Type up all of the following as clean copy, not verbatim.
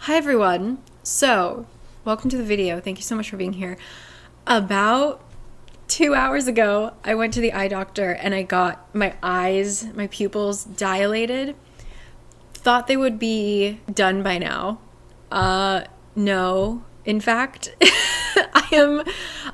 Hi everyone. So, welcome to the video. Thank you so much for being here. About 2 hours ago, I went to the eye doctor and I got my eyes, my pupils dilated. Thought they would be done by now. No. In fact, I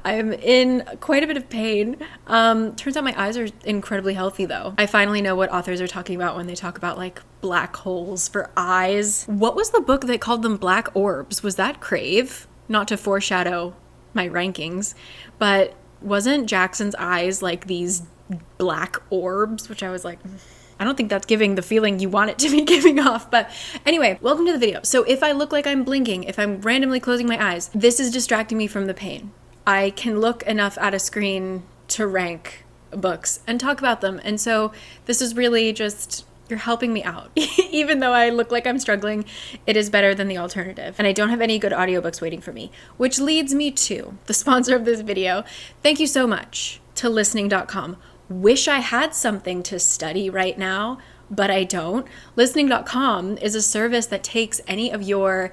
am in quite a bit of pain. Turns out my eyes are incredibly healthy though. I finally know what authors are talking about when they talk about like black holes for eyes. What was the book that called them black orbs? Was that Crave? Not to foreshadow my rankings, but wasn't Jackson's eyes like these black orbs? Which I was like, I don't think that's giving the feeling you want it to be giving off. But anyway, welcome to the video. So if I look like I'm blinking, if I'm randomly closing my eyes, this is distracting me from the pain. I can look enough at a screen to rank books and talk about them. And so this is really just, you're helping me out. Even though I look like I'm struggling, it is better than the alternative. And I don't have any good audiobooks waiting for me, which leads me to the sponsor of this video. Thank you so much to listening.com. Wish I had something to study right now, but I don't. Listening.com is a service that takes any of your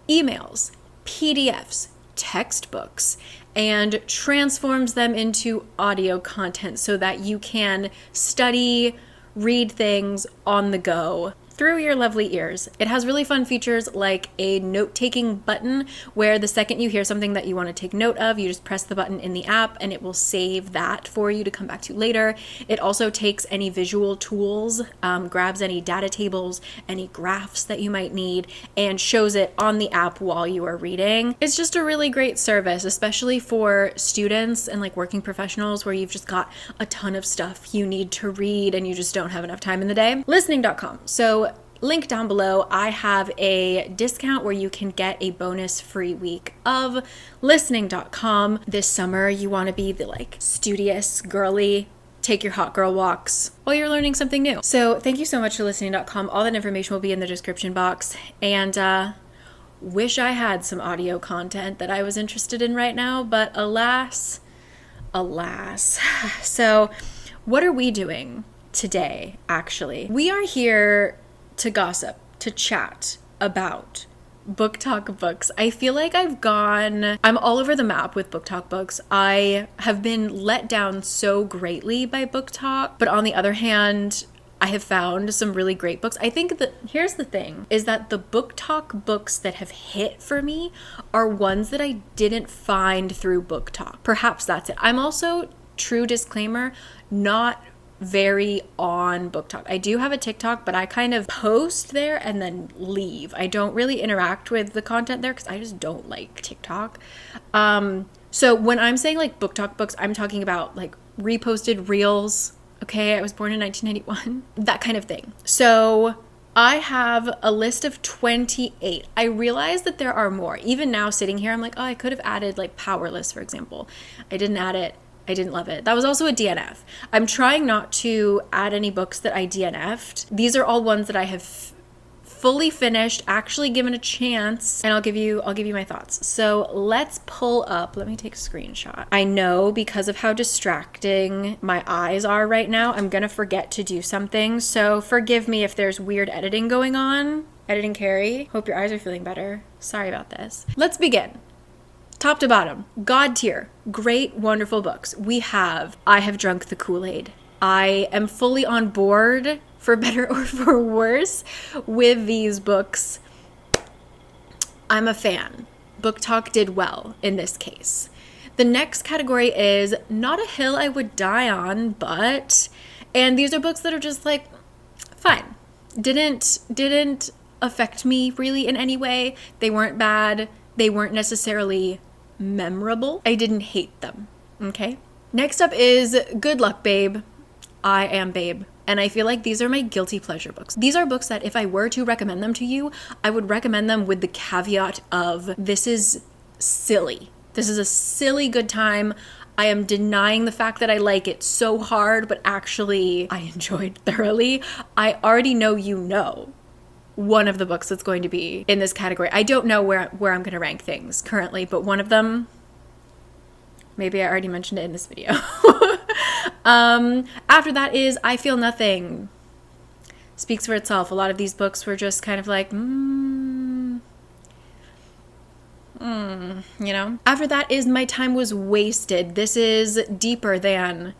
emails, PDFs, textbooks, and transforms them into audio content so that you can study, read things on the go through your lovely ears. It has really fun features like a note-taking button where the second you hear something that you want to take note of, you just press the button in the app and it will save that for you to come back to later. It also takes any visual tools, grabs any data tables, any graphs that you might need, and shows it on the app while you are reading. It's just a really great service, especially for students and like working professionals where you've just got a ton of stuff you need to read and you just don't have enough time in the day. Listening.com. So link down below, I have a discount where you can get a bonus free week of listening.com. This summer, you want to be the like studious, girly, take your hot girl walks while you're learning something new. So thank you so much to listening.com. All that information will be in the description box. And wish I had some audio content that I was interested in right now, but alas. So what are we doing today, actually? We are here to gossip, to chat about booktok books. I feel like I'm all over the map with booktok books. I have been let down so greatly by booktok, but on the other hand, I have found some really great books. I think that here's the thing, is that the booktok books that have hit for me are ones that I didn't find through booktok. Perhaps that's it. I'm also, true disclaimer, not very on booktok. I do have a TikTok, but I kind of post there and then leave. I don't really interact with the content there because I just don't like TikTok. So when I'm saying like booktok books, I'm talking about like reposted reels. Okay, I was born in 1991, that kind of thing. So I have a list of 28. I realize that there are more. Even now sitting here, I'm like, oh, I could have added like Powerless, for example. I didn't add it. I didn't love it. That was also a DNF. I'm trying not to add any books that I DNF'd. These are all ones that I have fully finished, actually given a chance, and I'll give you my thoughts. So let's pull up, let me take a screenshot. I know because of how distracting my eyes are right now, I'm gonna forget to do something. So forgive me if there's weird editing going on. Editing Cari. Hope your eyes are feeling better. Sorry about this. Let's begin. Top to bottom, God tier, great, wonderful books. I Have Drunk the Kool-Aid. I am fully on board, for better or for worse, with these books. I'm a fan. Booktok did well in this case. The next category is not a hill I would die on, and these are books that are just like, fine. Didn't affect me really in any way. They weren't bad. They weren't necessarily memorable. I didn't hate them, okay? Next up is Good Luck, Babe. I Am Babe. And I feel like these are my guilty pleasure books. These are books that if I were to recommend them to you, I would recommend them with the caveat of this is silly. This is a silly good time. I am denying the fact that I like it so hard, but actually I enjoyed thoroughly. I already know you know one of the books that's going to be in this category. I don't know where I'm going to rank things currently, but one of them, maybe I already mentioned it in this video. After that is I Feel Nothing. Speaks for itself. A lot of these books were just kind of like, you know? After that is My Time Was Wasted. This is deeper than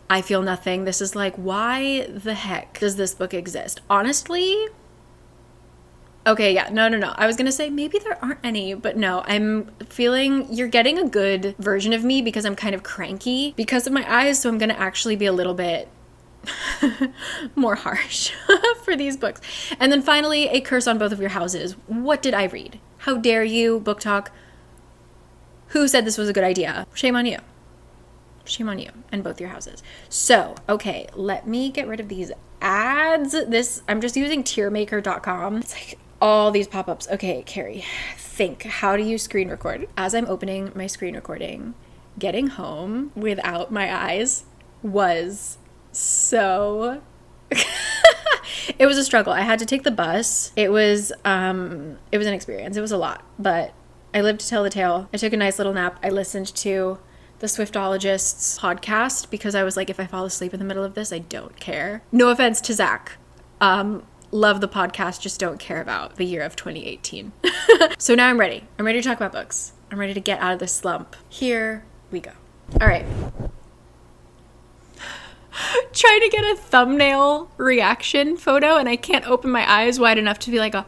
I Feel Nothing. This is like, why the heck does this book exist? Honestly, okay, yeah, no. I was gonna say maybe there aren't any, but no, I'm feeling you're getting a good version of me because I'm kind of cranky because of my eyes, so I'm gonna actually be a little bit more harsh for these books. And then finally, A Curse on Both of Your Houses. What did I read? How dare you, BookTok? Who said this was a good idea? Shame on you. Shame on you and both your houses. So, okay, let me get rid of these ads. I'm just using Tiermaker.com. It's like all these pop-ups. Okay, Carrie, think. How do you screen record? As I'm opening my screen recording, getting home without my eyes was so... It was a struggle. I had to take the bus. It was an experience. It was a lot, but I lived to tell the tale. I took a nice little nap. I listened to the Swiftologist's podcast because I was like, if I fall asleep in the middle of this, I don't care. No offense to Zach. Love the podcast, just don't care about the year of 2018. So now I'm ready. I'm ready to talk about books. I'm ready to get out of this slump. Here we go. All right. Trying to get a thumbnail reaction photo and I can't open my eyes wide enough to be like a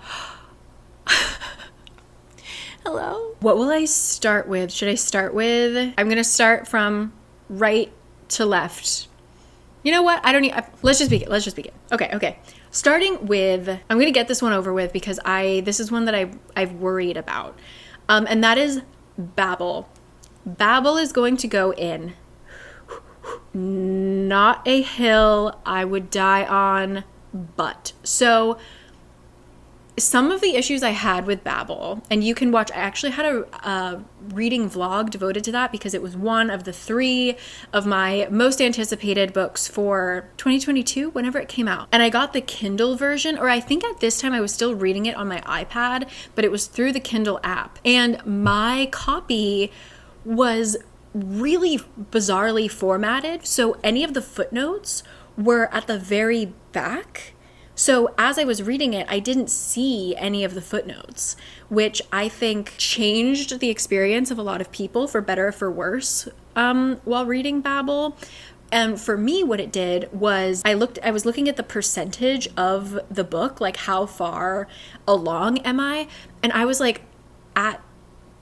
hello. What will I start with? Should I start with, I'm gonna start from right to left. You know what? Let's just begin. Okay. Starting with, I'm gonna get this one over with because this is one that I've worried about. And that is Babel. Babel is going to go in not a hill I would die on, but. So some of the issues I had with Babel, and you can watch, I actually had a reading vlog devoted to that because it was one of the 3 of my most anticipated books for 2022, whenever it came out. And I got the Kindle version, or I think at this time I was still reading it on my iPad, but it was through the Kindle app. And my copy was really bizarrely formatted, so any of the footnotes were at the very back. So as I was reading it, I didn't see any of the footnotes, which I think changed the experience of a lot of people for better or for worse while reading Babel. And for me, what it did was I was looking at the percentage of the book, like how far along am I? And I was like at,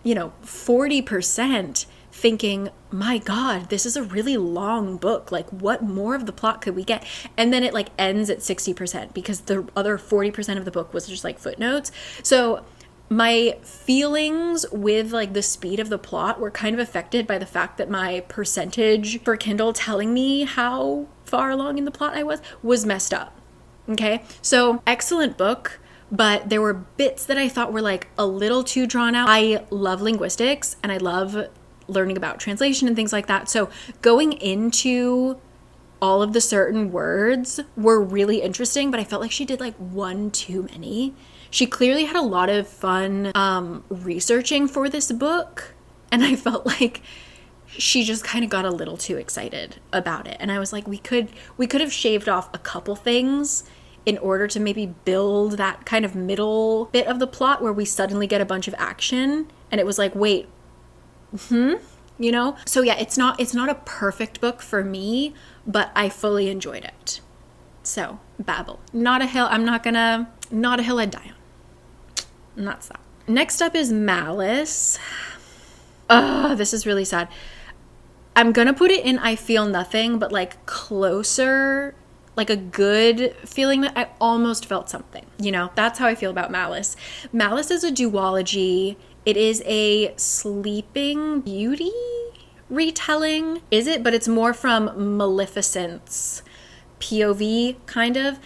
40%. Thinking, my God, this is a really long book. Like, what more of the plot could we get? And then it like ends at 60% because the other 40% of the book was just like footnotes. So my feelings with like the speed of the plot were kind of affected by the fact that my percentage for Kindle telling me how far along in the plot I was messed up. Okay, so excellent book. But there were bits that I thought were like a little too drawn out. I love linguistics and I love learning about translation and things like that. So going into all of the certain words were really interesting, but I felt like she did like one too many. She clearly had a lot of fun researching for this book, and I felt like she just kind of got a little too excited about it. And I was like, we could have shaved off a couple things in order to maybe build that kind of middle bit of the plot where we suddenly get a bunch of action and it was like, wait, so yeah, it's not a perfect book for me, but I fully enjoyed it. So Babel, not a hill I'd die on. And that's that. Next up is Malice. This is really sad. I'm gonna put it in I Feel Nothing, but like closer, like a good feeling that I almost felt something, that's how I feel about Malice. Malice is a duology. It is a Sleeping Beauty retelling, is it? But it's more from Maleficent's POV, kind of,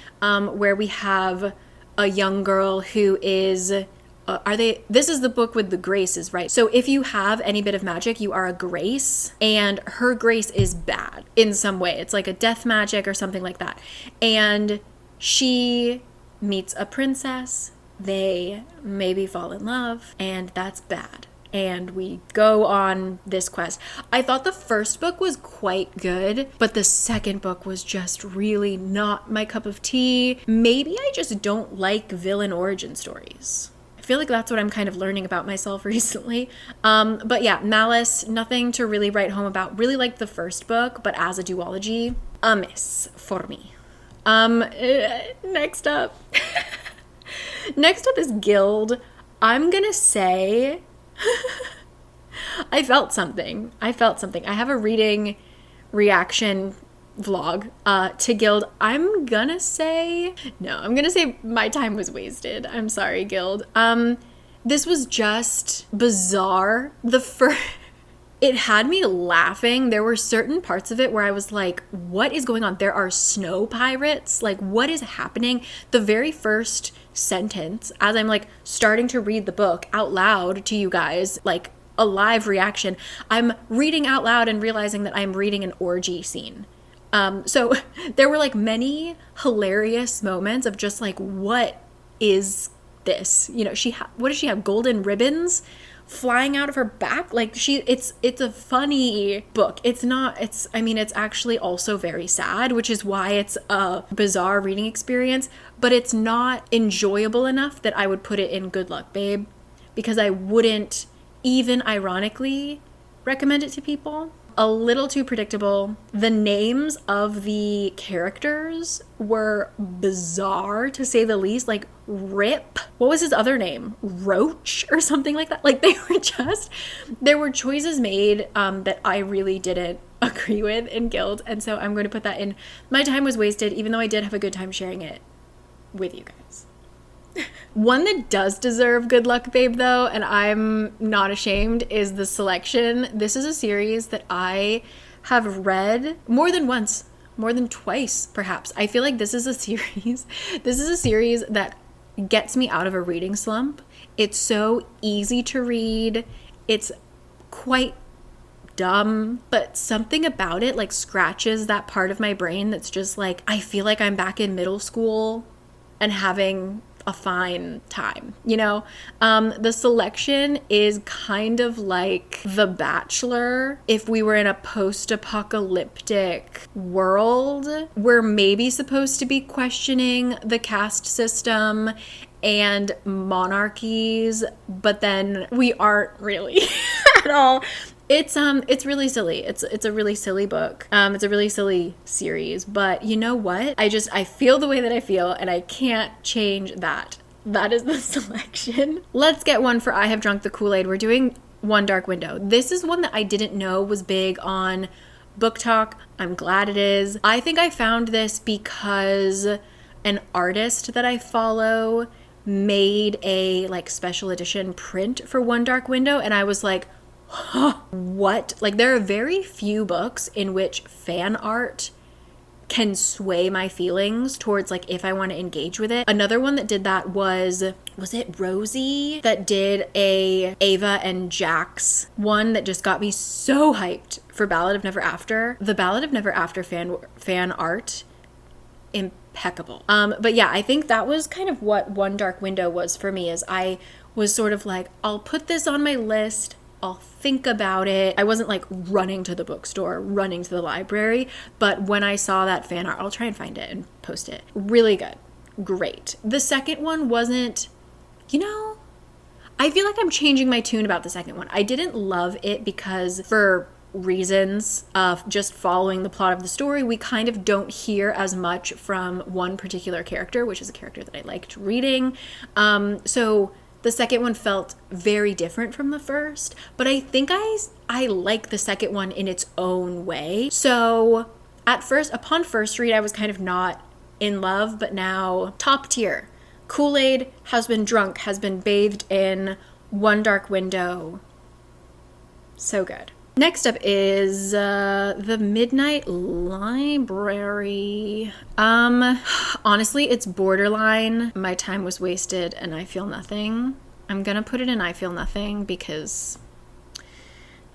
where we have a young girl who is, this is the book with the graces, right? So if you have any bit of magic, you are a grace, and her grace is bad in some way. It's like a death magic or something like that. And she meets a princess. They maybe fall in love, and that's bad. And we go on this quest. I thought the first book was quite good, but the second book was just really not my cup of tea. Maybe I just don't like villain origin stories. feel like that's what I'm kind of learning about myself recently. But yeah, Malice, nothing to really write home about. Really liked the first book, but as a duology, a miss for me. Next up. Next up is Gild. I'm gonna say I felt something. I have a reading reaction vlog to Gild. I'm gonna say my time was wasted. I'm sorry, Gild. This was just bizarre. It had me laughing. There were certain parts of it where I was like, what is going on? There are snow pirates. Like, what is happening? The very first sentence, as I'm like starting to read the book out loud to you guys, like a live reaction, I'm reading out loud and realizing that I'm reading an orgy scene. So there were like many hilarious moments of just like, what is this? You know, what does she have? Golden ribbons flying out of her back? Like it's a funny book. It's actually also very sad, which is why it's a bizarre reading experience, but it's not enjoyable enough that I would put it in Good Luck, Babe, because I wouldn't even ironically recommend it to people. A little too predictable. The names of the characters were bizarre, to say the least. Like Rip. What was his other name? Roach or something like that. Like there were choices made that I really didn't agree with in Gild. And so I'm going to put that in. My time was wasted, even though I did have a good time sharing it with you guys. One that does deserve Good Luck, Babe, though, and I'm not ashamed, is The Selection. This is a series that I have read more than once, more than twice, perhaps. I feel like this is a series that gets me out of a reading slump. It's so easy to read. It's quite dumb, but something about it like scratches that part of my brain that's just like, I feel like I'm back in middle school and having a fine time, you know? The Selection is kind of like The Bachelor if we were in a post-apocalyptic world. We're maybe supposed to be questioning the caste system and monarchies, but then we aren't really at all. It's really silly. It's a really silly book. It's a really silly series, but you know what? I feel the way that I feel and I can't change that. That is The Selection. Let's get one for I Have Drunk the Kool-Aid. We're doing One Dark Window. This is one that I didn't know was big on BookTok. I'm glad it is. I think I found this because an artist that I follow made a like special edition print for One Dark Window, and I was like, huh, what? Like, there are very few books in which fan art can sway my feelings towards like if I want to engage with it. Another one that did that was it Rosie that did a Ava and Jax one that just got me so hyped for Ballad of Never After. The Ballad of Never After fan art, impeccable. But yeah, I think that was kind of what One Dark Window was for me, is I was sort of like, I'll put this on my list, I'll think about it. I wasn't like running to the bookstore, running to the library, but when I saw that fan art, I'll try and find it and post it. Really good. Great. The second one wasn't, I feel like I'm changing my tune about the second one. I didn't love it because for reasons of just following the plot of the story, we kind of don't hear as much from one particular character, which is a character that I liked reading. So the second one felt very different from the first, but I think I like the second one in its own way. So upon first read, I was kind of not in love, but now top tier. Kool-Aid has been drunk, has been bathed in One Dark Window. So good. Next up is The Midnight Library. Honestly, it's borderline. My time was wasted and I feel nothing. I'm gonna put it in I feel nothing because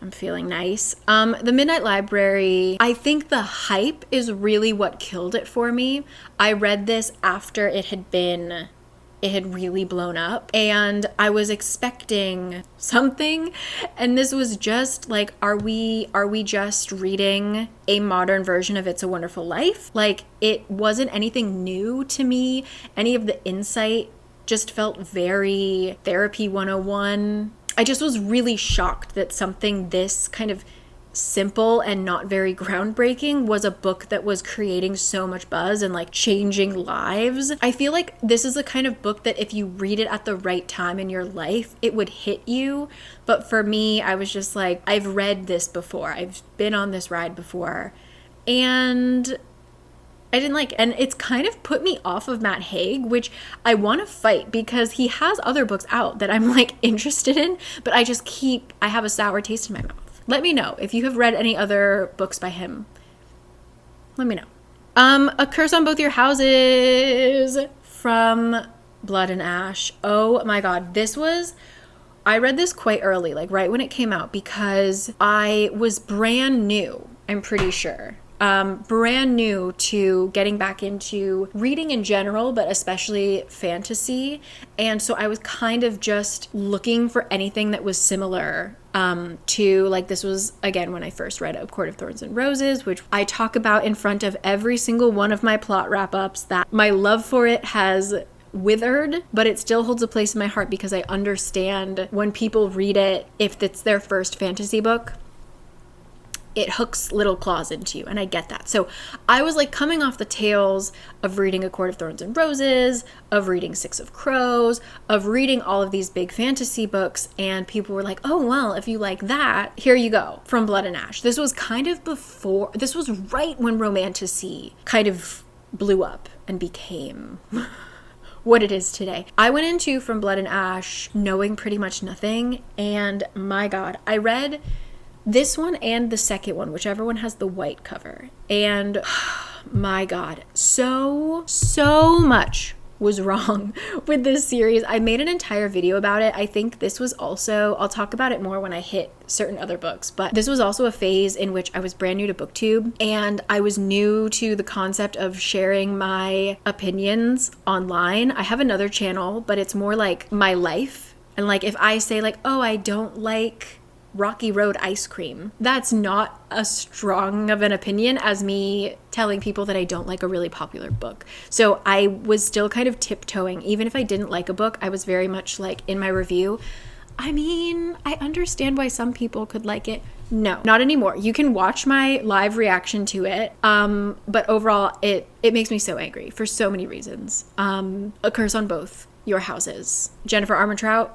I'm feeling nice. The Midnight Library, I think the hype is really what killed it for me. I read this after it had really blown up and I was expecting something, and this was just like, are we just reading a modern version of It's a Wonderful Life? Like, it wasn't anything new to me. Any of the insight just felt very therapy 101. I just was really shocked that something this kind of simple and not very groundbreaking was a book that was creating so much buzz and like changing lives. I feel like this is the kind of book that if you read it at the right time in your life, it would hit you. But for me, I was just like, I've read this before. I've been on this ride before. And I didn't like it. And it's kind of put me off of Matt Haig, which I want to fight because he has other books out that I'm like interested in, but I have a sour taste in my mouth. Let me know if you have read any other books by him. Let me know. A Curse on Both Your Houses from Blood and Ash. Oh my God. I read this quite early, like right when it came out, because I was brand new, I'm pretty sure. Brand new to getting back into reading in general, but especially fantasy. And so I was kind of just looking for anything that was similar to, like, this was, again, when I first read A Court of Thorns and Roses, which I talk about in front of every single one of my plot wrap-ups, that my love for it has withered, but it still holds a place in my heart because I understand when people read it, if it's their first fantasy book, it hooks little claws into you, and I get that. So I was like coming off the tails of reading A Court of Thorns and Roses, of reading Six of Crows, of reading all of these big fantasy books, and people were like, oh, well, if you like that, here you go, From Blood and Ash. This was right when Romantasy kind of blew up and became what it is today. I went into From Blood and Ash knowing pretty much nothing, and my God, I read this one and the second one, whichever one has the white cover. And my God, so much was wrong with this series. I made an entire video about it. I think this was also, I'll talk about it more when I hit certain other books, but this was also a phase in which I was brand new to BookTube and I was new to the concept of sharing my opinions online. I have another channel, but it's more like my life. And like if I say like, oh, I don't like Rocky Road ice cream, that's not as strong of an opinion as me telling people that I don't like a really popular book. So I was still kind of tiptoeing. Even if I didn't like a book, I was very much like in my review, I mean, I understand why some people could like it. No, not anymore. You can watch my live reaction to it. But overall, it makes me so angry for so many reasons. A Curse on Both Your Houses, Jennifer Armentrout,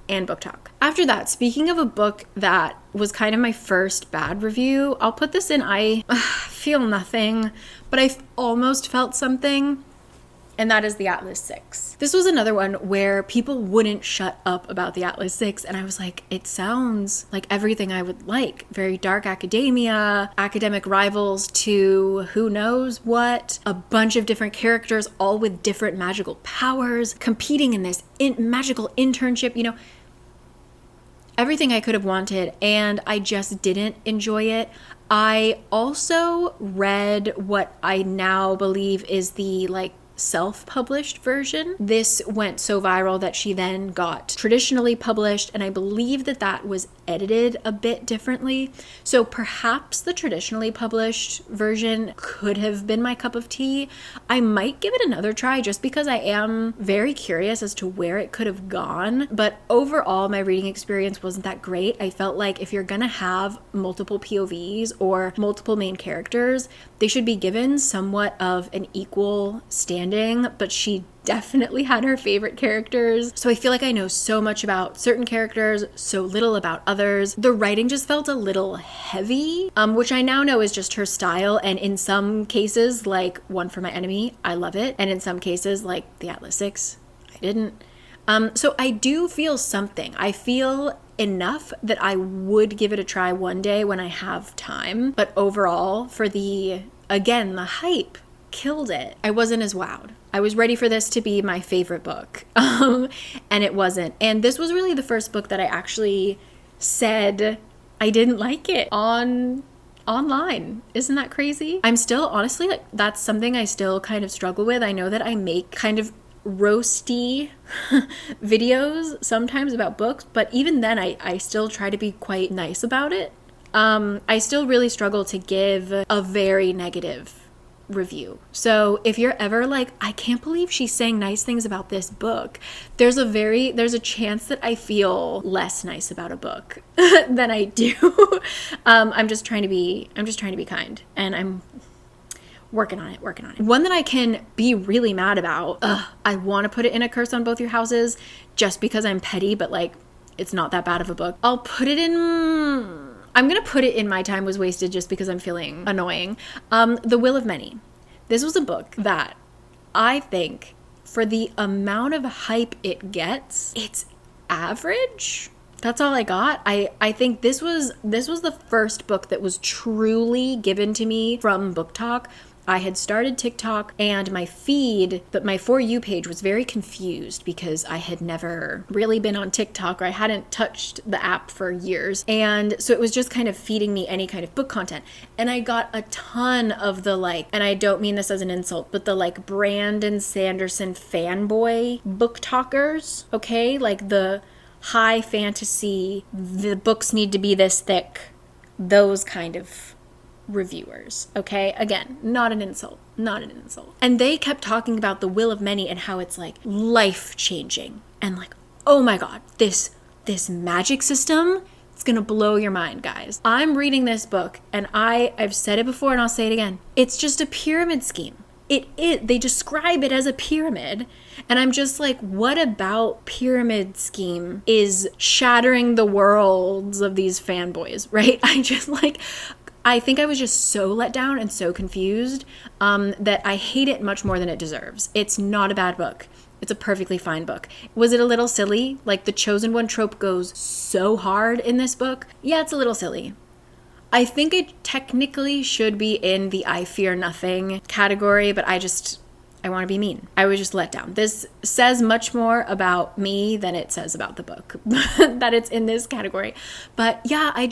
and booktok. After that, speaking of a book that was kind of my first bad review, I'll put this in I feel nothing, but I almost felt something, and that is the Atlas 6. This was another one where people wouldn't shut up about the Atlas 6, and I was like, it sounds like everything I would like. Very dark academia, academic rivals to who knows what, a bunch of different characters, all with different magical powers, competing in this magical internship, you know, everything I could have wanted, and I just didn't enjoy it. I also read what I now believe is the like self-published version. This went so viral that she then got traditionally published, and I believe that that was edited a bit differently. So perhaps the traditionally published version could have been my cup of tea. I might give it another try just because I am very curious as to where it could have gone. But overall, my reading experience wasn't that great. I felt like if you're gonna have multiple POVs or multiple main characters, they should be given somewhat of an equal standing, but she definitely had her favorite characters. So I feel like I know so much about certain characters, so little about others. The writing just felt a little heavy, which I now know is just her style. And in some cases, like One for My Enemy, I love it. And in some cases, like the Atlas 6, I didn't. So I do feel something. I feel enough that I would give it a try one day when I have time. But overall, for the hype killed it. I wasn't as wowed. I was ready for this to be my favorite book, and it wasn't. And this was really the first book that I actually said I didn't like it online. Isn't that crazy? I'm still, honestly, like, that's something I still kind of struggle with. I know that I make kind of roasty videos sometimes about books, but even then I still try to be quite nice about it. I still really struggle to give a very negative review. So if you're ever like, I can't believe she's saying nice things about this book, there's a chance that I feel less nice about a book than I do. I'm just trying to be kind, and I'm working on it. One that I can be really mad about, I want to put it in a curse on both your houses just because I'm petty, but like, it's not that bad of a book. I'm gonna put it in my time was wasted just because I'm feeling annoying. The Will of Many. This was a book that I think, for the amount of hype it gets, it's average. That's all I got. I think this was the first book that was truly given to me from BookTok. I had started TikTok, and my feed, but my For You page was very confused because I had never really been on TikTok, or I hadn't touched the app for years. And so it was just kind of feeding me any kind of book content. And I got a ton of the like, and I don't mean this as an insult, but the like Brandon Sanderson fanboy BookTokers, okay? Like the high fantasy, the books need to be this thick, those kind of reviewers, okay? Again, not an insult. And they kept talking about The Will of Many and how it's like life-changing, and like, oh my god, this magic system, it's gonna blow your mind, guys. I'm reading this book, and I've said it before and I'll say it again. It's just a pyramid scheme. They describe it as a pyramid, and I'm just like, what about pyramid scheme is shattering the worlds of these fanboys, right? I think I was just so let down and so confused that I hate it much more than it deserves. It's not a bad book. It's a perfectly fine book. Was it a little silly? Like, the chosen one trope goes so hard in this book. Yeah, it's a little silly. I think it technically should be in the I fear nothing category, but I want to be mean. I was just let down. This says much more about me than it says about the book, that it's in this category. But yeah, I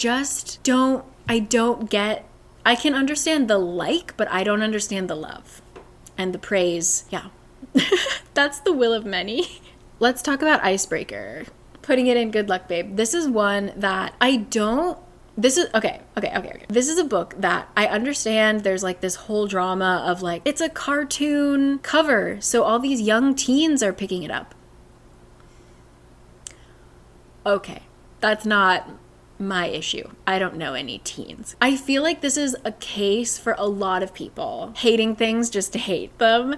don't get, I can understand the like, but I don't understand the love and the praise. Yeah. That's The Will of Many. Let's talk about Icebreaker. Putting it in Good Luck Babe. This is one that this is a book that I understand there's like this whole drama of like, it's a cartoon cover, so all these young teens are picking it up. Okay, that's not my issue. I don't know any teens. I feel like this is a case for a lot of people hating things just to hate them.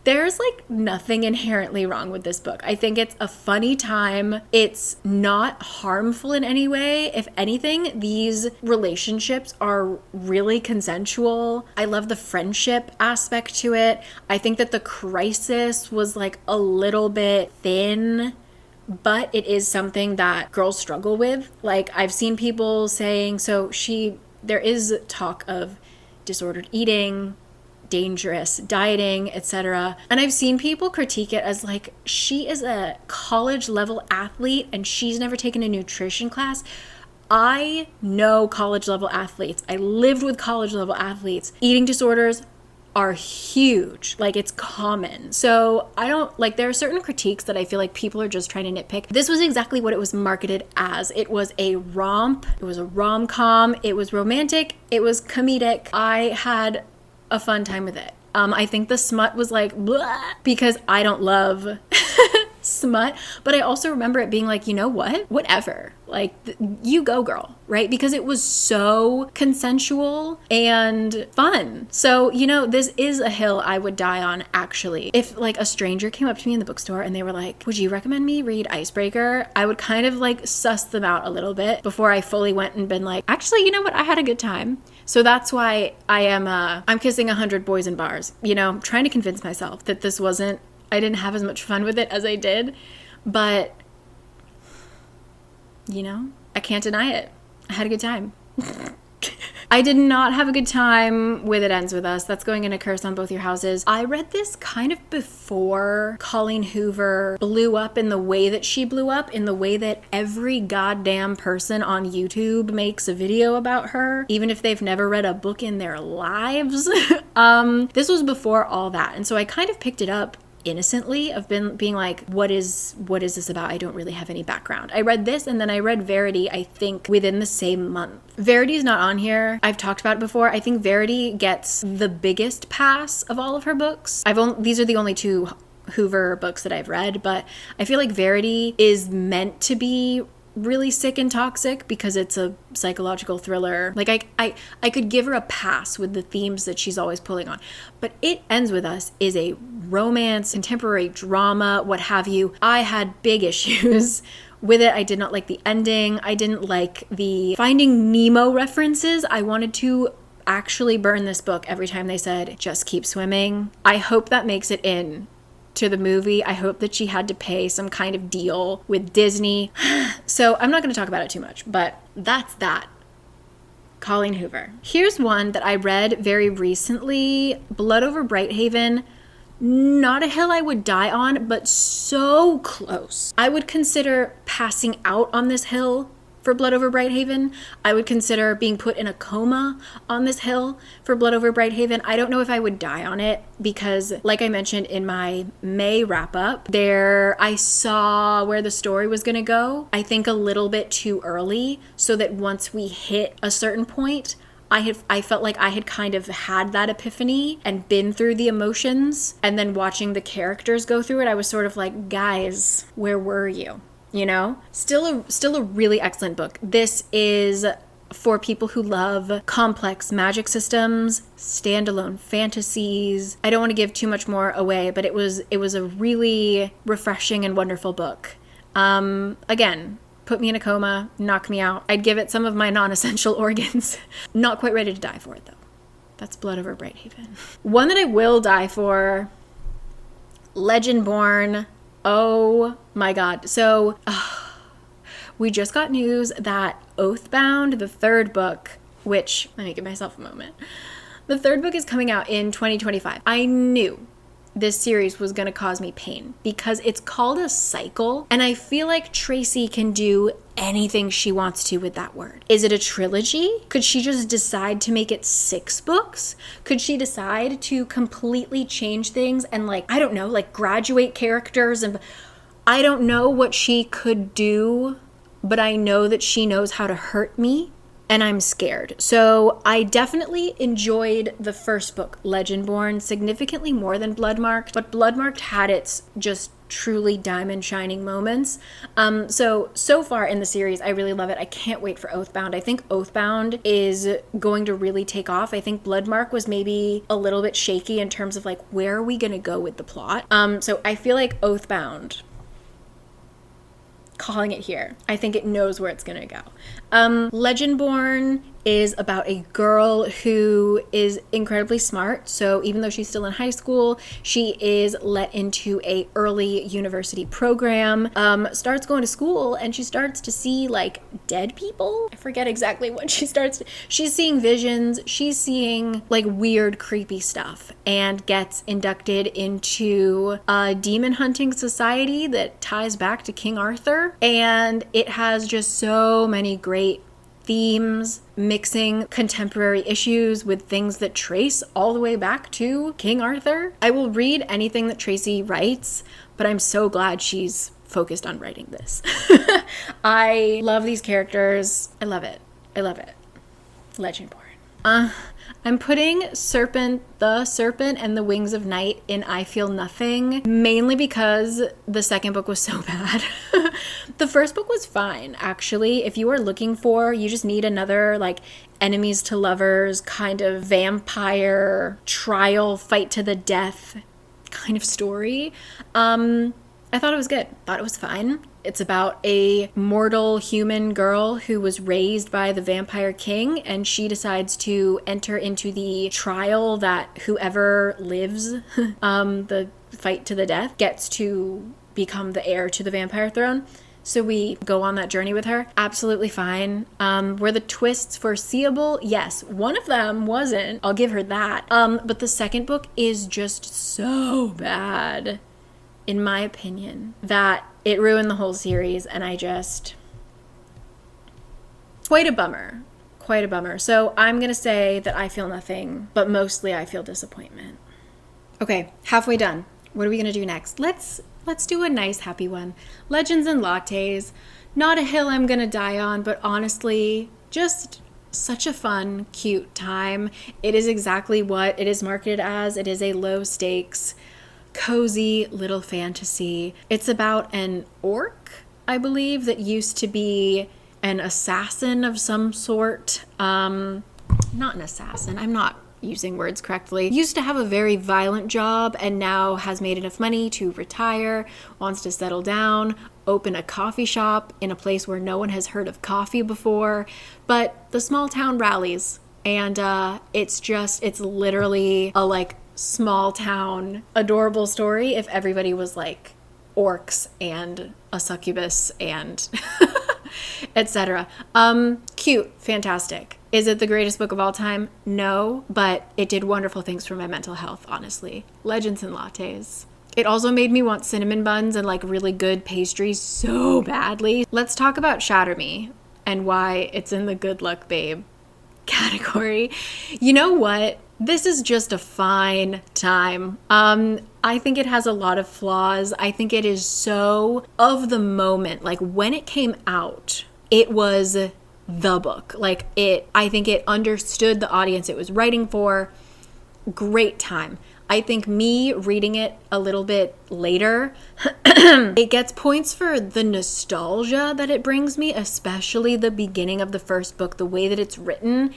There's like nothing inherently wrong with this book. I think it's a funny time. It's not harmful in any way. If anything, these relationships are really consensual. I love the friendship aspect to it. I think that the crisis was like a little bit thin, but it is something that girls struggle with. Like, I've seen people saying, there is talk of disordered eating, dangerous dieting, etc. And I've seen people critique it as like, she is a college level athlete and she's never taken a nutrition class. I know college level athletes. I lived with college level athletes. Eating disorders are huge. Like, it's common. So there are certain critiques that I feel like people are just trying to nitpick. This was exactly what it was marketed as. It was a romp. It was a rom-com. It was romantic. It was comedic. I had a fun time with it. I think the smut was like, blah, because I don't love smut, but I also remember it being like, you know what? Whatever. Like, you go, girl, right? Because it was so consensual and fun. So, this is a hill I would die on, actually. If like a stranger came up to me in the bookstore and they were like, would you recommend me read Icebreaker? I would kind of like suss them out a little bit before I fully went and been like, actually, you know what? I had a good time. So that's why I'm kissing 100 boys in bars, trying to convince myself that I didn't have as much fun with it as I did, but I can't deny it. I had a good time. I did not have a good time with It Ends With Us. That's going in a curse on both your houses. I read this kind of before Colleen Hoover blew up in the way that she blew up, in the way that every goddamn person on YouTube makes a video about her, even if they've never read a book in their lives. This was before all that. And so I kind of picked it up innocently of being like, what is this about? I don't really have any background. I read this and then I read Verity, I think within the same month. Verity is not on here. I've talked about it before. I think Verity gets the biggest pass of all of her books. These are the only two Hoover books that I've read, but I feel like Verity is meant to be really sick and toxic because it's a psychological thriller. Like I could give her a pass with the themes that she's always pulling on, but It Ends With Us is a romance, contemporary drama, what have you. I had big issues with it. I did not like the ending. I didn't like the Finding Nemo references. I wanted to actually burn this book every time they said just keep swimming. I hope that makes it in to the movie. I hope that she had to pay some kind of deal with Disney. So I'm not going to talk about it too much, but that's that. Colleen Hoover. Here's one that I read very recently, Blood Over Brighthaven. Not a hill I would die on, but so close. I would consider passing out on this hill for Blood Over Brighthaven. I would consider being put in a coma on this hill for Blood Over Brighthaven. I don't know if I would die on it because, like I mentioned in my May wrap up, I saw where the story was going to go, I think a little bit too early, so that once we hit a certain point, I felt like I had kind of had that epiphany and been through the emotions, and then watching the characters go through it, I was sort of like, guys, where were you? You know, still a really excellent book. This is for people who love complex magic systems, standalone fantasies. I don't want to give too much more away, but it was a really refreshing and wonderful book. Again, put me in a coma, knock me out. I'd give it some of my non-essential organs. Not quite ready to die for it though. That's Blood Over Brighthaven. One that I will die for, Legendborn. Oh my God. So we just got news that Oathbound, the third book, which, let me give myself a moment. The third book is coming out in 2025. I knew this series was going to cause me pain because it's called a cycle, and I feel like Tracy can do anything she wants to with that word. Is it a trilogy? Could she just decide to make it 6 books? Could she decide to completely change things and I don't know, graduate characters? And I don't know what she could do, but I know that she knows how to hurt me, and I'm scared. So I definitely enjoyed the first book, Legendborn, significantly more than Bloodmarked, but Bloodmarked had its just truly diamond shining moments. So far in the series, I really love it. I can't wait for Oathbound. I think Oathbound is going to really take off. I think Bloodmark was maybe a little bit shaky in terms of where are we going to go with the plot? So I feel like Oathbound, calling it here. I think it knows where it's gonna go. Legendborn is about a girl who is incredibly smart. So even though she's still in high school, she is let into a early university program, starts going to school, and she starts to see dead people. I forget exactly what she's seeing visions, she's seeing weird, creepy stuff, and gets inducted into a demon hunting society that ties back to King Arthur. And it has just so many great themes, mixing contemporary issues with things that trace all the way back to King Arthur. I will read anything that Tracy writes, but I'm so glad she's focused on writing this. I love these characters. I love it. Legendborn. I'm putting Serpent, the Serpent and the Wings of Night in I Feel Nothing, mainly because the second book was so bad. The first book was fine, actually. If you are looking for, you just need another enemies to lovers kind of vampire trial, fight to the death kind of story. I thought it was good. Thought it was fine. It's about a mortal human girl who was raised by the vampire king, and she decides to enter into the trial that whoever lives the fight to the death gets to become the heir to the vampire throne. So we go on that journey with her. Absolutely fine. Were the twists foreseeable? Yes. One of them wasn't. I'll give her that. But the second book is just so bad, in my opinion, that it ruined the whole series, and quite a bummer. So I'm gonna say that I feel nothing, but mostly I feel disappointment. Okay, halfway done. What are we gonna do next? Let's do a nice happy one. Legends and Lattes. Not a hill I'm gonna die on, but honestly, just such a fun, cute time. It is exactly what it is marketed as. It is a low stakes, cozy little fantasy. It's about an orc, I believe, that used to be an assassin of some sort. Not an assassin. I'm not using words correctly. Used to have a very violent job and now has made enough money to retire, wants to settle down, open a coffee shop in a place where no one has heard of coffee before. But the small town rallies, and it's literally a like small town adorable story if everybody was like orcs and a succubus and etc. Cute, fantastic. Is it the greatest book of all time? No, but it did wonderful things for my mental health, honestly. Legends and Lattes. It also made me want cinnamon buns and like really good pastries so badly. Let's talk about Shatter Me and why it's in the good luck babe category. You know what? This is just a fine time. I think it has a lot of flaws. I think it is so of the moment. Like when it came out, it was the book. Like I think it understood the audience it was writing for. Great time. I think me reading it a little bit later, it gets points for the nostalgia that it brings me, especially the beginning of the first book, the way that it's written.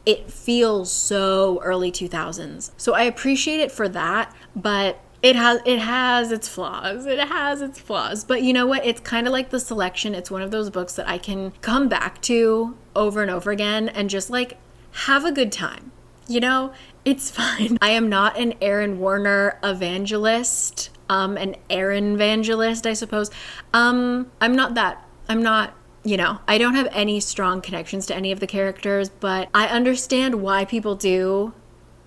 It feels so early 2000s. So I appreciate it for that, but it has its flaws. It has its flaws. But you know what? It's kind of like The Selection. It's one of those books that I can come back to over and over again and just like have a good time. You know, it's fine. I am not an Aaron Warner evangelist, an Aaron evangelist, I suppose. I'm not that. I'm not, you know, I don't have any strong connections to any of the characters, but I understand why people do.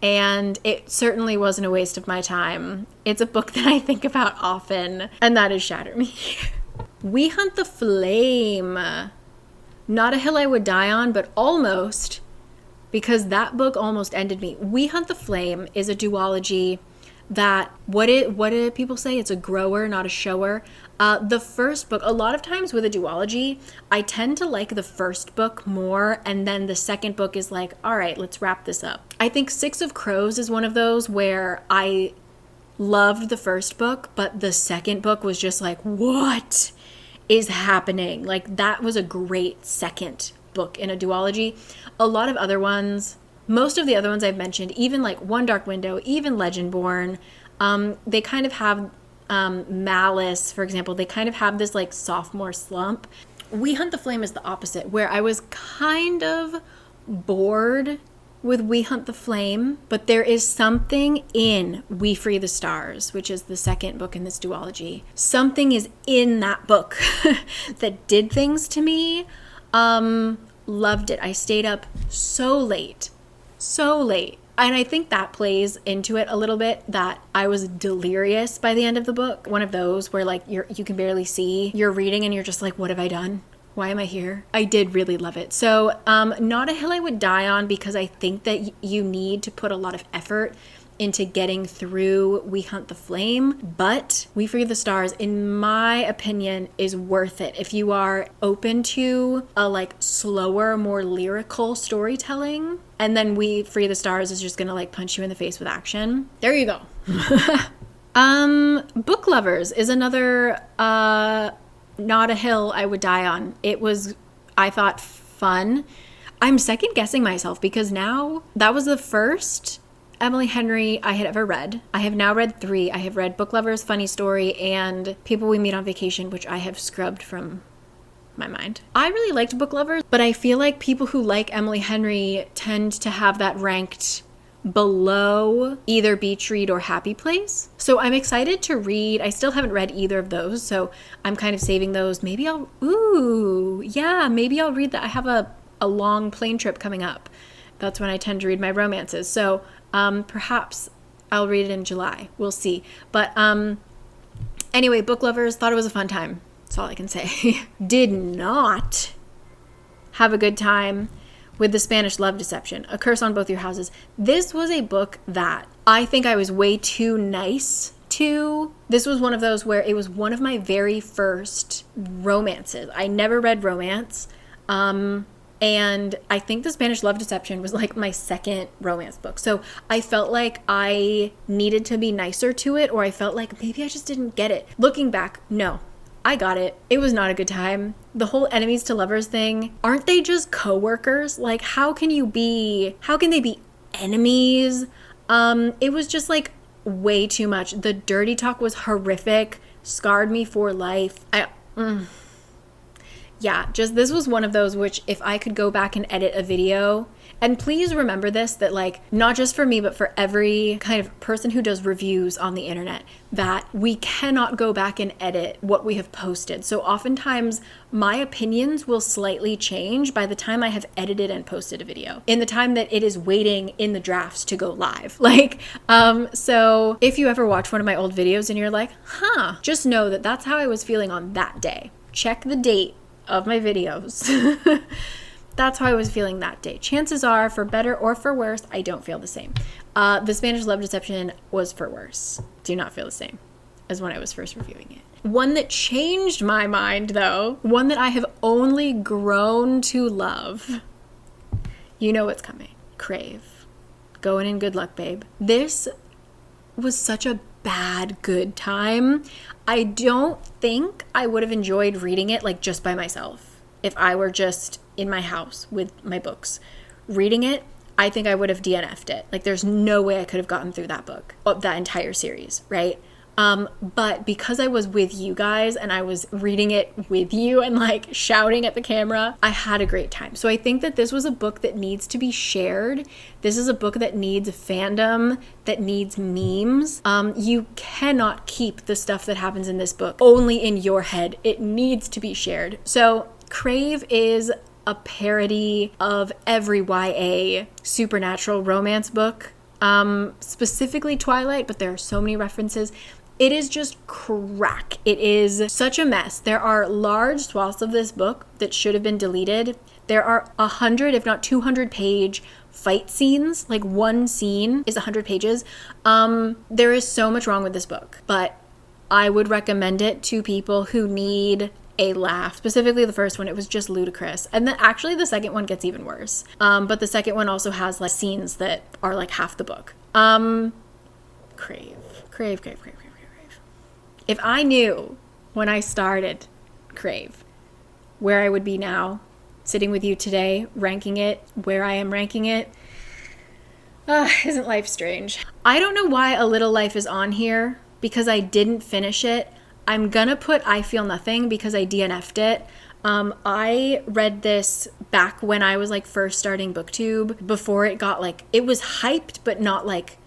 And it certainly wasn't a waste of my time. It's a book that I think about often, and that is Shatter Me. We Hunt the Flame. Not a hill I would die on, but almost, because that book almost ended me. We Hunt the Flame is a duology that, what do people say? It's a grower, not a shower. The first book, a lot of times with a duology, I tend to like the first book more, and then the second book is like, all right, let's wrap this up. I think Six of Crows is one of those where I loved the first book, but the second book was just like, what is happening? Like, that was a great second book in a duology. A lot of other ones, most of the other ones I've mentioned, even like One Dark Window, even Legendborn, they kind of have Malice, for example, they kind of have this like sophomore slump. We Hunt the Flame is the opposite, where I was kind of bored with We Hunt the Flame, but there is something in We Free the Stars, which is the second book in this duology. Something is in that book that did things to me. Loved it. I stayed up so late. And I think that plays into it a little bit, that I was delirious by the end of the book. One of those where like you can barely see. You're reading and you're just like, what have I done? Why am I here? I did really love it. So not a hill I would die on, because I think that you need to put a lot of effort into getting through We Hunt the Flame, but We Free the Stars, in my opinion, is worth it if you are open to a like slower, more lyrical storytelling. And then We Free the Stars is just gonna like punch you in the face with action. There you go. Book Lovers is another not a hill I would die on. It was, I thought, fun. I'm second guessing myself because now that was the first Emily Henry I had ever read. I have now read 3. I have read Book Lovers, Funny Story, and People We Meet on Vacation, which I have scrubbed from my mind. I really liked Book Lovers, but I feel like people who like Emily Henry tend to have that ranked below either Beach Read or Happy Place. So I'm excited to read. I still haven't read either of those, so I'm kind of saving those. Maybe I'll read that. I have a long plane trip coming up. That's when I tend to read my romances. So perhaps I'll read it in July. We'll see. But anyway, Book Lovers, thought it was a fun time. That's all I can say. Did not have a good time with The Spanish Love Deception, A Curse on Both Your Houses. This was a book that I think I was way too nice to. This was one of those where it was one of my very first romances. I never read romance. And I think The Spanish Love Deception was like my second romance book. So I felt like I needed to be nicer to it, or I felt like maybe I just didn't get it. Looking back, no, I got it. It was not a good time. The whole enemies to lovers thing, aren't they just coworkers? Like, how can they be enemies? It was just like way too much. The dirty talk was horrific, scarred me for life. Yeah, just this was one of those which if I could go back and edit a video, and please remember this, that like, not just for me, but for every kind of person who does reviews on the internet, that we cannot go back and edit what we have posted. So oftentimes my opinions will slightly change by the time I have edited and posted a video, in the time that it is waiting in the drafts to go live. Like, so if you ever watch one of my old videos and you're like, just know that that's how I was feeling on that day. Check the date of my videos. That's how I was feeling that day. Chances are, for better or for worse, I don't feel the same. The Spanish Love Deception was for worse. Do not feel the same as when I was first reviewing it. One that changed my mind, though, one that I have only grown to love. You know what's coming. Crave. Going in good luck, babe. This was such a bad good time. I don't think I would have enjoyed reading it like just by myself. If I were just in my house with my books reading it, I think I would have DNF'd it. Like, there's no way I could have gotten through that book, that entire series, right? But because I was with you guys and I was reading it with you and like shouting at the camera, I had a great time. So I think that this was a book that needs to be shared. This is a book that needs fandom, that needs memes. You cannot keep the stuff that happens in this book only in your head. It needs to be shared. So Crave is a parody of every YA supernatural romance book, specifically Twilight, but there are so many references. It is just crack. It is such a mess. There are large swaths of this book that should have been deleted. There are 100, if not 200 page fight scenes. Like, one scene is 100 pages. There is so much wrong with this book, but I would recommend it to people who need a laugh. Specifically the first one, it was just ludicrous. And then actually the second one gets even worse. But the second one also has like scenes that are like half the book. Crave. If I knew when I started Crave where I would be now, sitting with you today, ranking it where I am ranking it, isn't life strange? I don't know why A Little Life is on here, because I didn't finish it. I'm gonna put I Feel Nothing because I DNF'd it. I read this back when I was like first starting BookTube, before it got like, it was hyped, but not like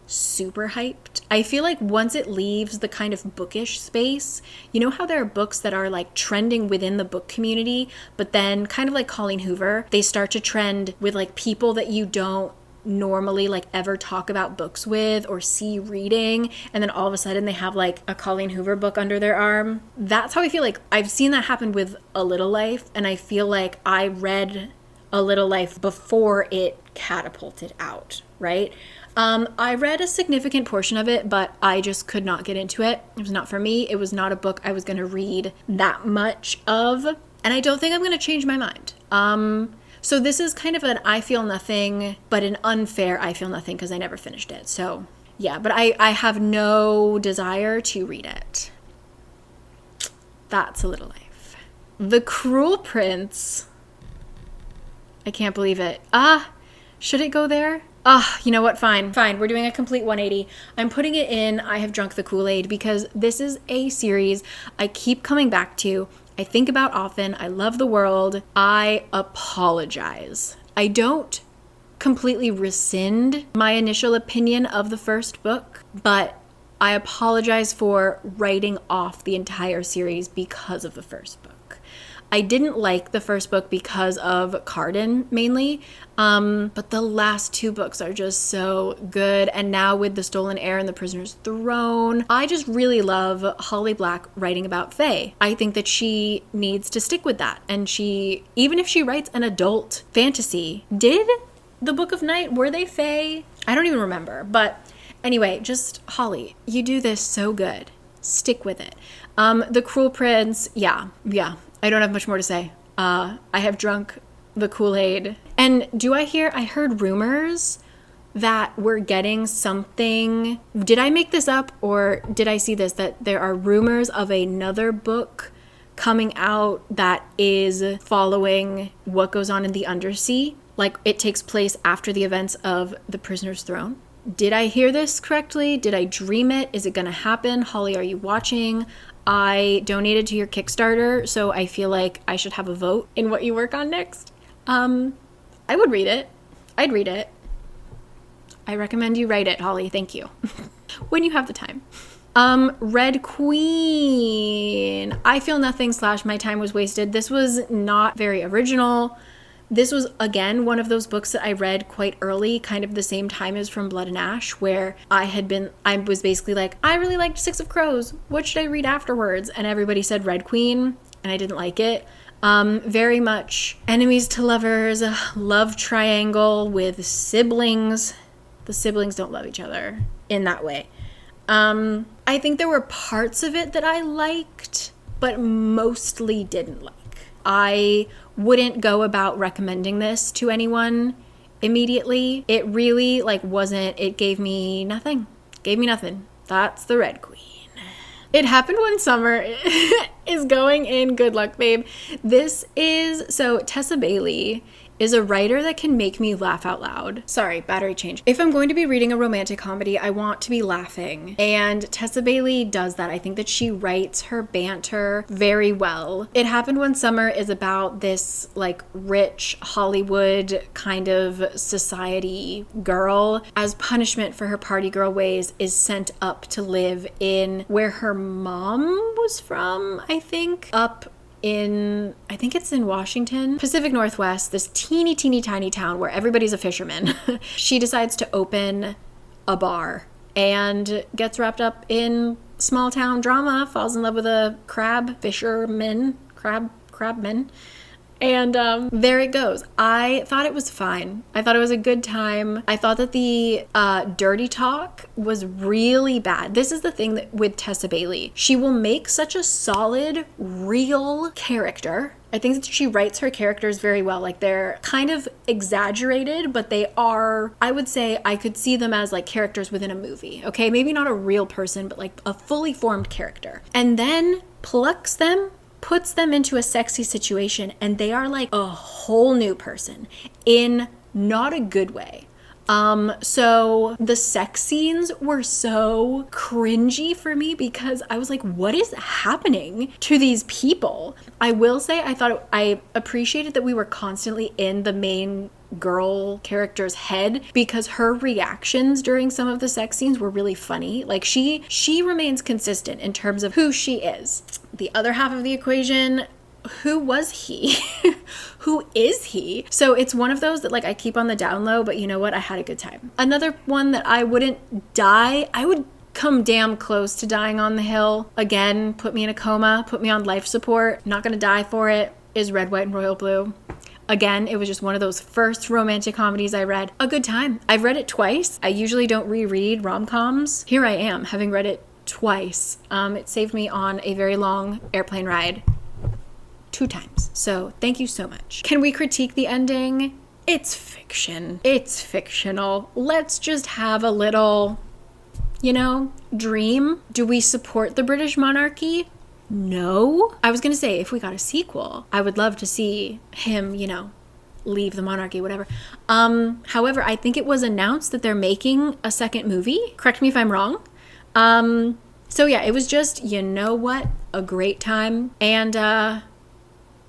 super hyped. I feel like once it leaves the kind of bookish space, you know how there are books that are like trending within the book community, but then kind of like Colleen Hoover, they start to trend with like people that you don't normally like ever talk about books with or see reading, and then all of a sudden they have like a Colleen Hoover book under their arm. That's how I feel like I've seen that happen with A Little Life, and I feel like I read A Little Life before it catapulted out, right? I read a significant portion of it, but I just could not get into it. It was not for me. It was not a book I was going to read that much of, and I don't think I'm going to change my mind. So this is kind of an I Feel Nothing, but an unfair I Feel Nothing because I never finished it. So yeah, but I have no desire to read it. That's A Little Life. The Cruel Prince. I can't believe it. Should it go there? You know what? Fine. We're doing a complete 180. I'm putting it in I Have Drunk the Kool-Aid because this is a series I keep coming back to. I think about often. I love the world. I apologize. I don't completely rescind my initial opinion of the first book, but I apologize for writing off the entire series because of the first book. I didn't like the first book because of Carden mainly, but the last two books are just so good. And now with The Stolen Heir and The Prisoner's Throne, I just really love Holly Black writing about Fae. I think that she needs to stick with that. And even if she writes an adult fantasy, did The Book of Night, were they Fae? I don't even remember, but Anyway, just Holly, you do this so good. Stick with it. The Cruel Prince, yeah. I don't have much more to say. I have drunk the Kool-Aid. And I heard rumors that we're getting something. Did I make this up or did I see this? That there are rumors of another book coming out that is following what goes on in the Undersea. Like it takes place after the events of The Prisoner's Throne. Did I hear this correctly? Did I dream it? Is it going to happen? Holly, are you watching? I donated to your Kickstarter, so I feel like I should have a vote in what you work on next. I would read it. I'd read it. I recommend you write it, Holly. Thank you. When you have the time. Red Queen. I Feel Nothing / My Time Was Wasted. This was not very original. This was, again, one of those books that I read quite early, kind of the same time as From Blood and Ash, where I was basically like, I really liked Six of Crows. What should I read afterwards? And everybody said Red Queen, and I didn't like it. Very much enemies to lovers, love triangle with siblings. The siblings don't love each other in that way. I think there were parts of it that I liked, but mostly didn't like. I wouldn't go about recommending this to anyone immediately. It really it gave me nothing. That's the Red Queen. It Happened One Summer is going in. Good luck, babe. Tessa Bailey is a writer that can make me laugh out loud. Sorry, battery change. If I'm going to be reading a romantic comedy, I want to be laughing. And Tessa Bailey does that. I think that she writes her banter very well. It Happened One Summer is about this rich Hollywood kind of society girl, as punishment for her party girl ways, is sent up to live in where her mom was from, I think it's in Washington, Pacific Northwest, this teeny tiny town where everybody's a fisherman. She decides to open a bar and gets wrapped up in small town drama, falls in love with a crabman. And there it goes. I thought it was fine. I thought it was a good time. I thought that the dirty talk was really bad. This is the thing with Tessa Bailey. She will make such a solid, real character. I think that she writes her characters very well. They're kind of exaggerated, but they are, I would say, I could see them as characters within a movie. Okay, maybe not a real person, but a fully formed character. And then plucks them, puts them into a sexy situation, and they are a whole new person in not a good way. So the sex scenes were so cringy for me because I was like, what is happening to these people? I will say I appreciated that we were constantly in the main girl character's head because her reactions during some of the sex scenes were really funny. She remains consistent in terms of who she is. The other half of the equation, who was he? Who is he? So it's one of those that I keep on the down low, but you know what? I had a good time. Another one that I wouldn't die. I would come damn close to dying on the hill. Again, put me in a coma, put me on life support. Not gonna die for it. Is Red, White, and Royal Blue. Again, it was just one of those first romantic comedies I read. A good time. I've read it twice. I usually don't reread rom-coms. Here I am, having read it twice. It saved me on a very long airplane ride 2 times. So thank you so much. Can we critique the ending? It's fiction. It's fictional. Let's just have a little, dream. Do we support the British monarchy? No. I was gonna say, if we got a sequel, I would love to see him, leave the monarchy, whatever. However, I think it was announced that they're making a second movie. Correct me if I'm wrong. So yeah, it was just, a great time. And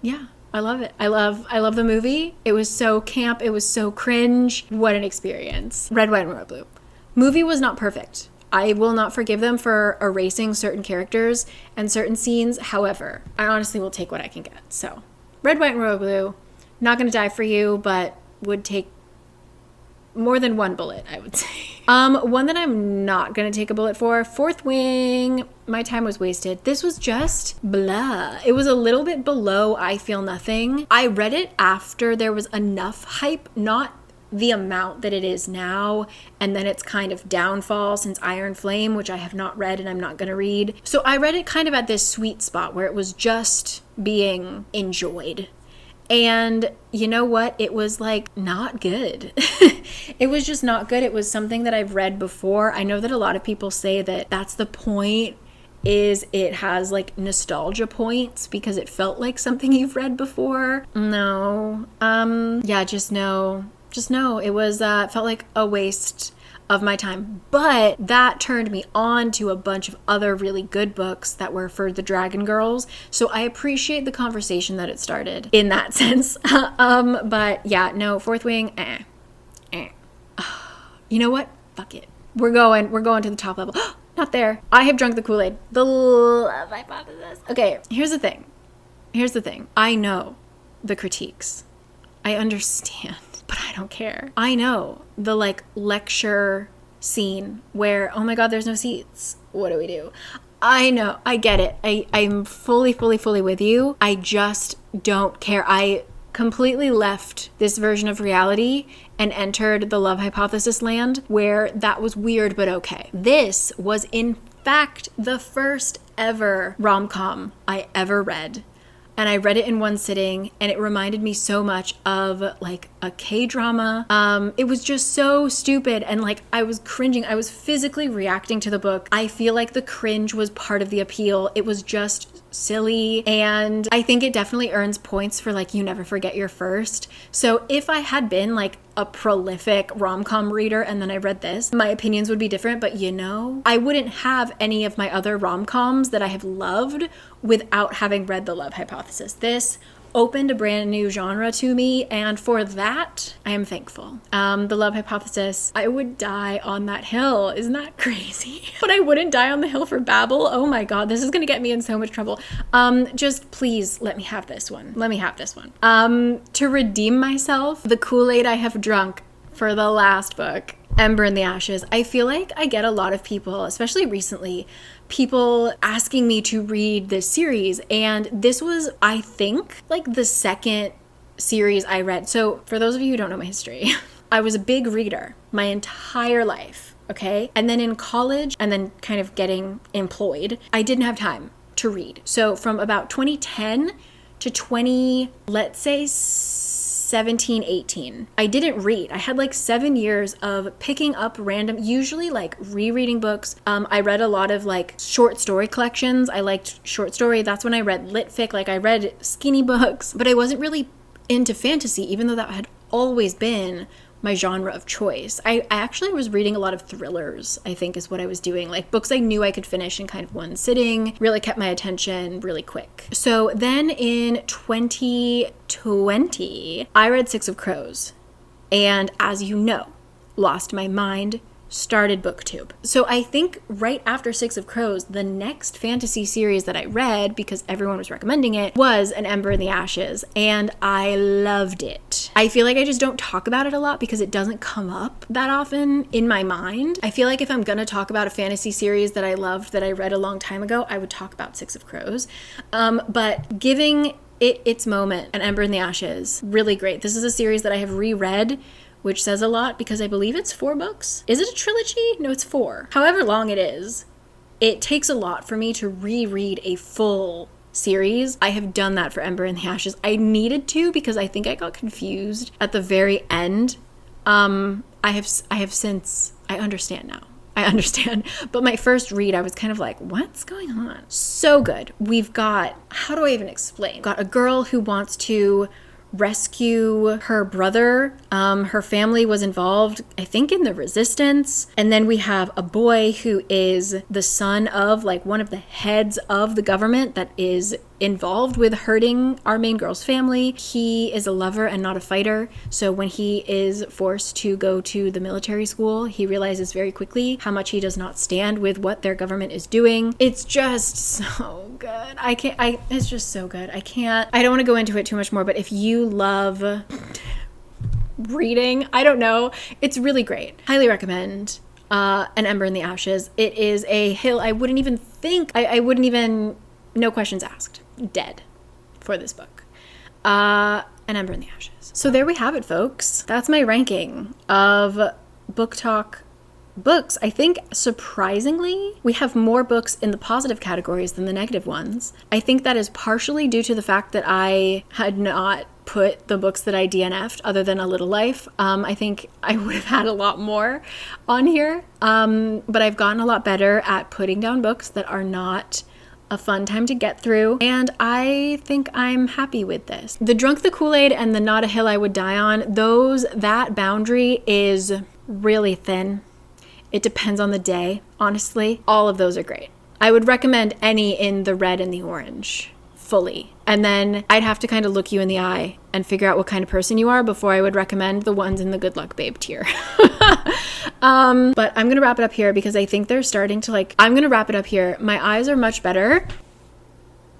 yeah, I love it. I love the movie. It was so camp. It was so cringe. What an experience. Red, White, and Royal Blue. Movie was not perfect. I will not forgive them for erasing certain characters and certain scenes. However, I honestly will take what I can get. So, Red, White, and Royal Blue, not going to die for you, but would take more than one bullet, I would say. One that I'm not going to take a bullet for, Fourth Wing, My Time Was Wasted. This was just blah. It was a little bit below I Feel Nothing. I read it after there was enough hype, not the amount that it is now, and then its kind of downfall since Iron Flame, which I have not read and I'm not going to read. So I read it kind of at this sweet spot where it was just being enjoyed. And you know what? It was like not good. It was just not good. It was something that I've read before. I know that a lot of people say that that's the point, is it has like nostalgia points because it felt like something you've read before. No. Yeah, just no. It was felt like a waste of my time, but that turned me on to a bunch of other really good books that were for the Dragon Girls. So I appreciate the conversation that it started in that sense. But yeah, no, Fourth Wing, You know what? Fuck it. We're going to the top level. Not there. I have drunk the Kool-Aid. The love hypothesis. Okay, here's the thing. I know the critiques. I understand, but I don't care. I know the like lecture scene where, oh my God, there's no seats. What do we do? I know. I get it. I'm fully with you. I just don't care. I completely left this version of reality and entered the love hypothesis land where that was weird but okay. This was in fact the first ever rom-com I ever read. And I read it in one sitting, and it reminded me so much of like a K-drama. It was just so stupid, and like I was cringing. I was physically reacting to the book. I feel like the cringe was part of the appeal. It was just silly, and I think it definitely earns points for like you never forget your first. So if I had been like a prolific rom-com reader and then I read this, my opinions would be different. But you know, I wouldn't have any of my other rom-coms that I have loved without having read the love hypothesis. This opened a brand new genre to me, and for that I am thankful. The love hypothesis, I would die on that hill. Isn't that crazy? But I wouldn't die on the hill for Babel. Oh my God, this is gonna get me in so much trouble. Just please let me have this one. To redeem myself, the Kool-Aid I have drunk for the last book, Ember in the Ashes. I feel like I get a lot of people, especially recently, people asking me to read this series, and this was, I think, like the second series I read. So for those of you who don't know my history, I was a big reader my entire life, okay? And then in college, and then kind of getting employed, I didn't have time to read. So from about 2010 to let's say 17, 18, I didn't read. I had like 7 years of picking up random, usually like rereading books. I read a lot of like short story collections. I liked short story. That's when I read lit fic. Like I read skinny books, but I wasn't really into fantasy, even though that had always been my genre of choice. I actually was reading a lot of thrillers, I think is what I was doing. Like books I knew I could finish in kind of one sitting, really kept my attention really quick. So then in 2020, I read Six of Crows. And as you know, lost my mind, started booktube. So I think right after Six of Crows, the next fantasy series that I read, because everyone was recommending it, was An Ember in the Ashes, and I loved it. I feel like I just don't talk about it a lot because it doesn't come up that often in my mind. I feel like if I'm gonna talk about a fantasy series that I loved that I read a long time ago, I would talk about Six of Crows. But giving it its moment, An Ember in the Ashes, really great. This is a series that I have reread, which says a lot because I believe it's 4 books. Is it a trilogy? No, it's 4. However long it is, it takes a lot for me to reread a full series. I have done that for Ember in the Ashes. I needed to because I think I got confused at the very end. I have since, I understand now. I understand. But my first read, I was kind of like, what's going on? So good. We've got, how do I even explain? Got a girl who wants to rescue her brother. Her family was involved, I think, in the resistance. And then we have a boy who is the son of like one of the heads of the government that is involved with hurting our main girl's family. He is a lover and not a fighter. So when he is forced to go to the military school, he realizes very quickly how much he does not stand with what their government is doing. It's just so good. It's just so good. I don't want to go into it too much more, but if you love reading, I don't know, it's really great. Highly recommend An Ember in the Ashes. It is a hill I wouldn't even think, I wouldn't even, no questions asked, dead for this book. and Ember in the Ashes. So there we have it, folks. That's my ranking of BookTok books. I think surprisingly, we have more books in the positive categories than the negative ones. I think that is partially due to the fact that I had not put the books that I DNF'd other than A Little Life. I think I would have had a lot more on here, but I've gotten a lot better at putting down books that are not a fun time to get through, and I think I'm happy with this. The Drunk the Kool-Aid and the Not a Hill I Would Die On, that boundary is really thin. It depends on the day, honestly. All of those are great. I would recommend any in the red and the orange fully. And then I'd have to kind of look you in the eye and figure out what kind of person you are before I would recommend the ones in the Good Luck Babe tier. But I'm going to wrap it up here because I think they're starting to I'm going to wrap it up here. My eyes are much better.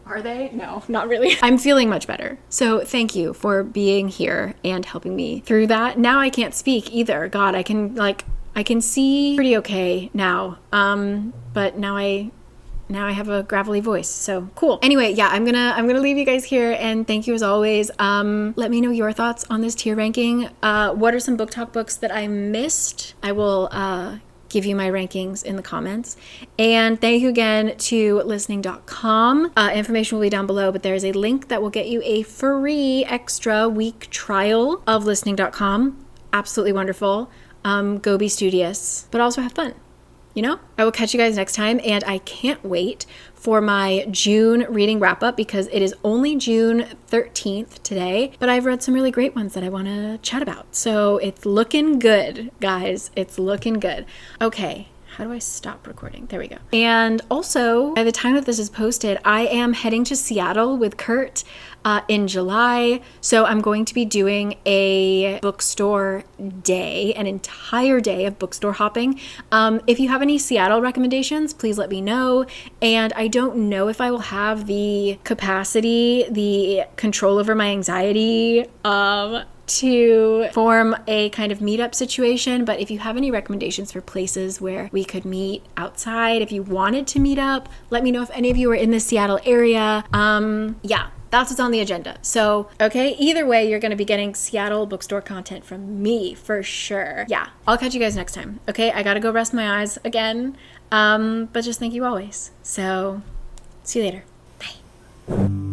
Are they? No, not really. I'm feeling much better. So thank you for being here and helping me through that. Now I can't speak either. God, I can see pretty okay now. But now I have a gravelly voice, so cool. Anyway, yeah, I'm gonna leave you guys here, and thank you as always. Let me know your thoughts on this tier ranking. What are some BookTok books that I missed? I will give you my rankings in the comments. And thank you again to listening.com. Information will be down below, but there is a link that will get you a free extra week trial of listening.com. Absolutely wonderful. Go be studious, but also have fun. You know, I will catch you guys next time, and I can't wait for my June reading wrap up because it is only June 13th today, but I've read some really great ones that I want to chat about. So it's looking good, guys. It's looking good. Okay. How do I stop recording? There we go. And also, by the time that this is posted, I am heading to Seattle with Kurt in July. So I'm going to be doing a bookstore day, an entire day of bookstore hopping. If you have any Seattle recommendations, please let me know. And I don't know if I will have the capacity, the control over my anxiety, to form a kind of meetup situation, but if you have any recommendations for places where we could meet outside, if you wanted to meet up, let me know if any of you are in the Seattle area. Yeah, that's what's on the agenda. So, okay, either way, you're going to be getting Seattle bookstore content from me for sure. Yeah, I'll catch you guys next time. Okay, I gotta go rest my eyes again, but just thank you always. So, see you later. Bye.